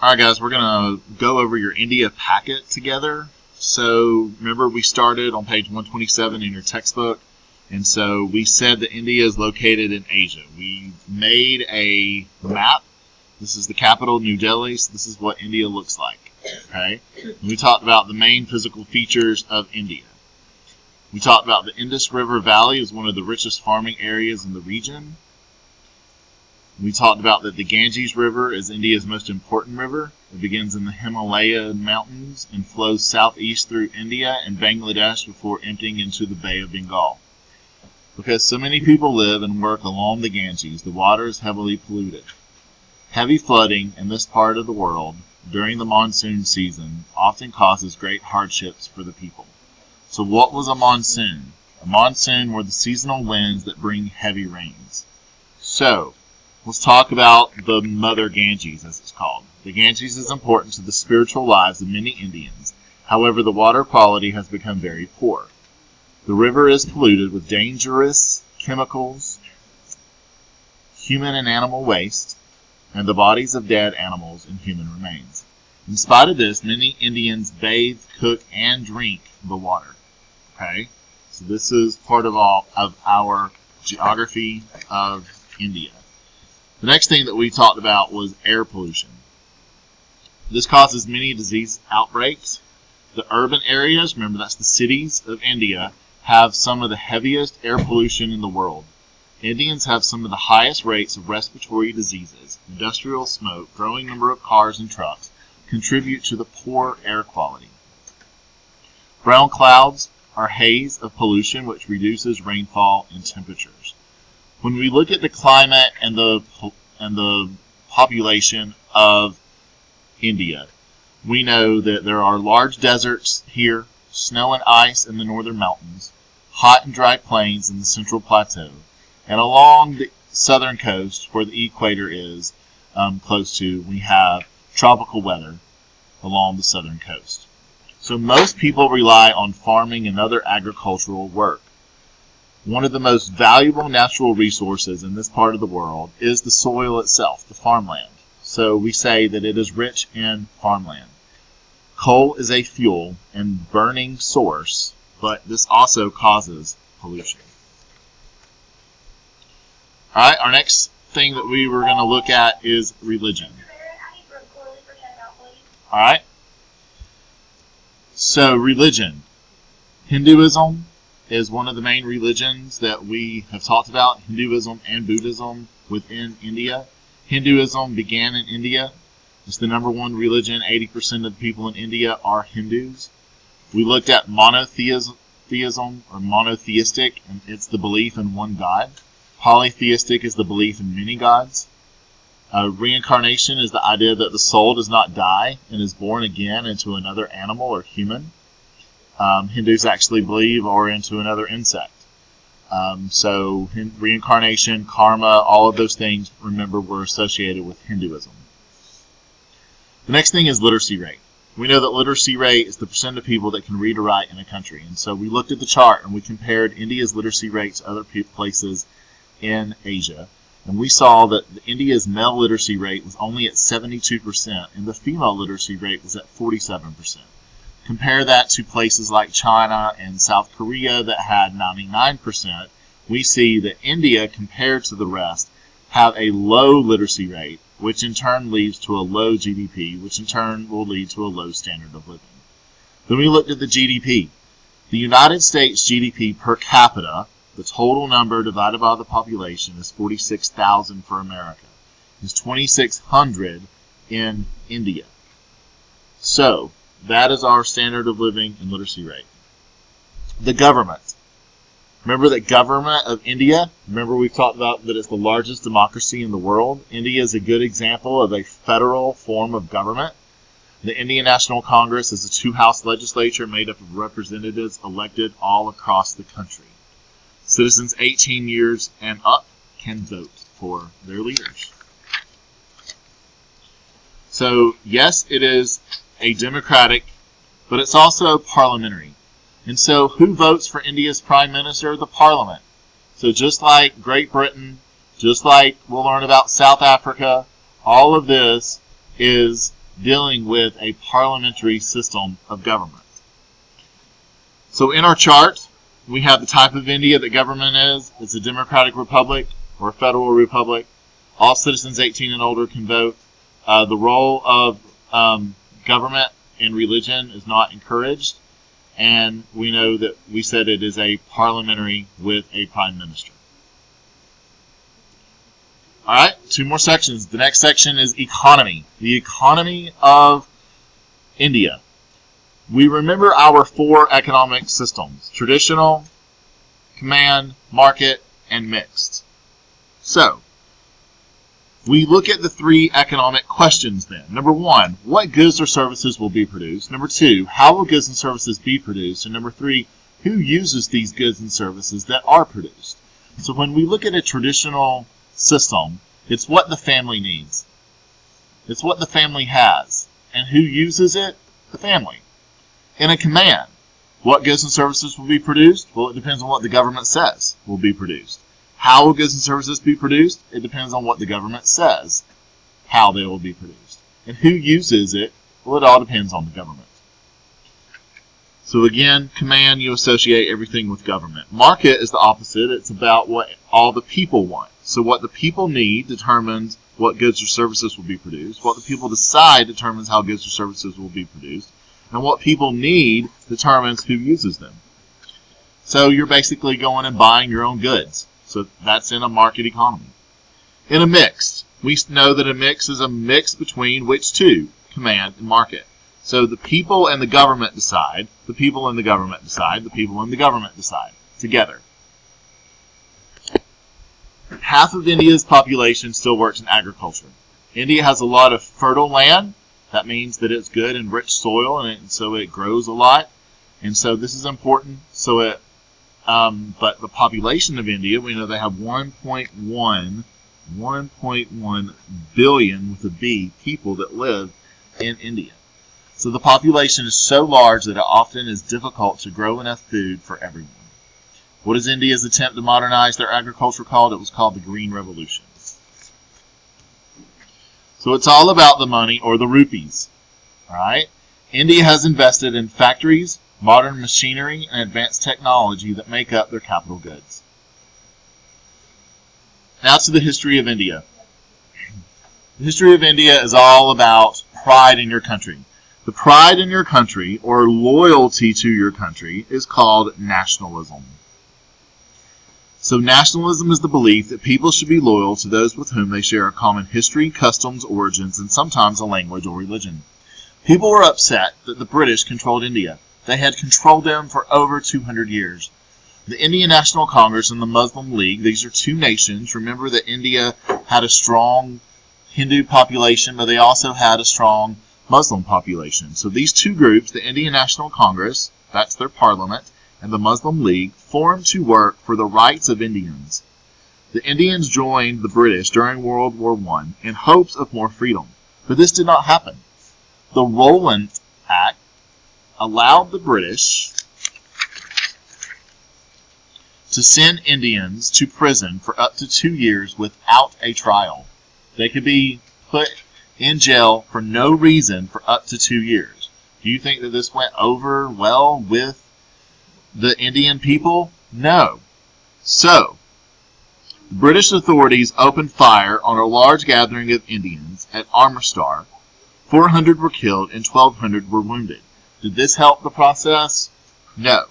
Alright guys, we're going to go over your India packet together. So remember we started on page 127 in your textbook, and so we said that India is located in Asia. We made a map. This is the capital, New Delhi, so this is what India looks like. Okay? And we talked about the main physical features of India. We talked about the Indus River Valley as one of the richest farming areas in the region. We talked about that the Ganges River is India's most important river. It begins in the Himalaya mountains and flows southeast through India and Bangladesh before emptying into the Bay of Bengal. Because so many people live and work along the Ganges, the water is heavily polluted. Heavy flooding in this part of the world during the monsoon season often causes great hardships for the people. So what was a monsoon? A monsoon were the seasonal winds that bring heavy rains. So, let's talk about the Mother Ganges, as it's called. The Ganges is important to the spiritual lives of many Indians. However, the water quality has become very poor. The river is polluted with dangerous chemicals, human and animal waste, and the bodies of dead animals and human remains. In spite of this, many Indians bathe, cook, and drink the water. Okay? So this is part of our geography of India. The next thing that we talked about was air pollution. This causes many disease outbreaks. The urban areas, remember that's the cities of India, have some of the heaviest air pollution in the world. Indians have some of the highest rates of respiratory diseases. Industrial smoke, growing number of cars and trucks contribute to the poor air quality. Brown clouds are haze of pollution which reduces rainfall and temperatures. When we look at the climate and the population of India, we know that there are large deserts here, snow and ice in the northern mountains, hot and dry plains in the central plateau, and along the southern coast where the equator is close to, we have tropical weather along the southern coast. So most people rely on farming and other agricultural work. One of the most valuable natural resources in this part of the world is the soil itself, the farmland. So we say that it is rich in farmland. Coal is a fuel and burning source, but this also causes pollution. Alright, our next thing that we were going to look at is religion. Alright? So religion. Hinduism is one of the main religions that we have talked about, Hinduism and Buddhism within India. Hinduism began in India. It's the number one religion. 80% of the people in India are Hindus. We looked at monotheism or monotheistic, and it's the belief in one God. Polytheistic is the belief in many gods. Reincarnation is the idea that the soul does not die and is born again into another animal or human. Hindus actually believe or into another insect. So reincarnation, karma, all of those things, remember, were associated with Hinduism. The next thing is literacy rate. We know that literacy rate is the percent of people that can read or write in a country. And so we looked at the chart and we compared India's literacy rate to other places in Asia. And we saw that India's male literacy rate was only at 72% and the female literacy rate was at 47%. Compare that to places like China and South Korea that had 99%. We see that India, compared to the rest, have a low literacy rate, which in turn leads to a low GDP, which in turn will lead to a low standard of living. Then we looked at the GDP. The United States GDP per capita, the total number divided by the population, is 46,000 for America. It's 2,600 in India. So, that is our standard of living and literacy rate. The government. Remember that government of India, remember we've talked about that it's the largest democracy in the world. India is a good example of a federal form of government. The Indian National Congress is a two-house legislature made up of representatives elected all across the country. Citizens 18 years and up can vote for their leaders. So, yes, it is a democratic, but it's also parliamentary. And so, who votes for India's Prime Minister? The Parliament. So just like Great Britain, just like we'll learn about South Africa, all of this is dealing with a parliamentary system of government. So in our chart, we have the type of India that government is. It's a democratic republic or a federal republic. All citizens 18 and older can vote. The role of government in religion is not encouraged. And we know that we said it is a parliamentary with a prime minister. All right, 2 more sections. The next section is economy. The economy of India. We remember our 4 economic systems: traditional, command, market, and mixed. So, we look at the 3 economic questions then. Number 1, what goods or services will be produced? Number 2, how will goods and services be produced? And number 3, who uses these goods and services that are produced? So when we look at a traditional system, it's what the family needs. It's what the family has. And who uses it? The family. In a command, what goods and services will be produced? Well, it depends on what the government says will be produced. How will goods and services be produced? It depends on what the government says how they will be produced. And who uses it? Well, it all depends on the government. So again, command, you associate everything with government. Market is the opposite. It's about what all the people want. So what the people need determines what goods or services will be produced. What the people decide determines how goods or services will be produced. And what people need determines who uses them. So you're basically going and buying your own goods. So that's in a market economy. In a mixed, we know that a mix is a mix between which 2? Command and market. So the people and the government decide, the people and the government decide, the people and the government decide together. Half of India's population still works in agriculture. India has a lot of fertile land. That means that it's good and rich soil, and so it grows a lot. And so this is important. So but the population of India, we know they have 1.1 billion with a B people that live in India. So the population is so large that it often is difficult to grow enough food for everyone. What is India's attempt to modernize their agriculture called? It was called the Green Revolution. So it's all about the money, or the rupees. All right? India has invested in factories, modern machinery, and advanced technology that make up their capital goods. Now to the history of India. The history of India is all about pride in your country. The pride in your country, or loyalty to your country, is called nationalism. So nationalism is the belief that people should be loyal to those with whom they share a common history, customs, origins, and sometimes a language or religion. People were upset that the British controlled India. They had controlled them for over 200 years. The Indian National Congress and the Muslim League, these are 2 nations. Remember that India had a strong Hindu population, but they also had a strong Muslim population. So these 2 groups, the Indian National Congress, that's their parliament, and the Muslim League, formed to work for the rights of Indians. The Indians joined the British during World War I in hopes of more freedom, but this did not happen. The Rowlatt Act allowed the British to send Indians to prison for up to 2 years without a trial. They could be put in jail for no reason for up to 2 years. Do you think that this went over well with the Indian people? No. So, the British authorities opened fire on a large gathering of Indians at Amritsar. 400 were killed and 1,200 were wounded. Did this help the process? No.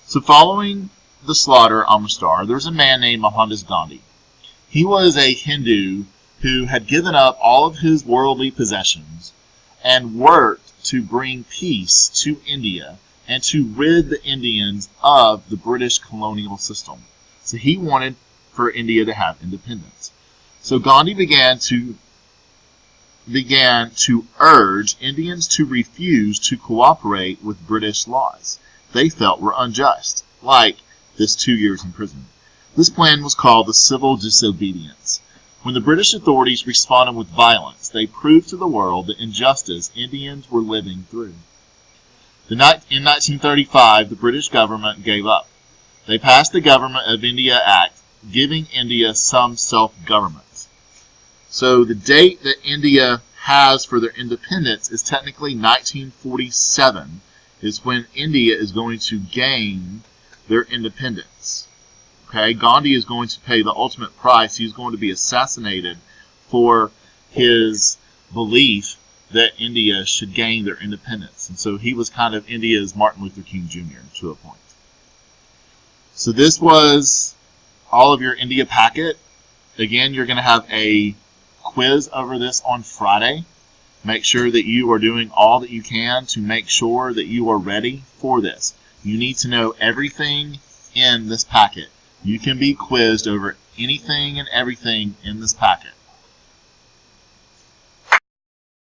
So following the slaughter at Amritsar, there was a man named Mohandas Gandhi. He was a Hindu who had given up all of his worldly possessions and worked to bring peace to India and to rid the Indians of the British colonial system. So he wanted for India to have independence. So Gandhi began to urge Indians to refuse to cooperate with British laws they felt were unjust, like this 2 years in prison. This plan was called the civil disobedience. When the British authorities responded with violence, they proved to the world the injustice Indians were living through. In 1935, the British government gave up. They passed the Government of India Act, giving India some self-government. So the date that India has for their independence is technically 1947 is when India is going to gain their independence. Okay, Gandhi is going to pay the ultimate price. He's going to be assassinated for his belief that India should gain their independence. And so he was kind of India's Martin Luther King Jr. to a point. So this was all of your India packet. Again, you're going to have a quiz over this on Friday. Make sure that you are doing all that you can to make sure that you are ready for this. You need to know everything in this packet. You can be quizzed over anything and everything in this packet.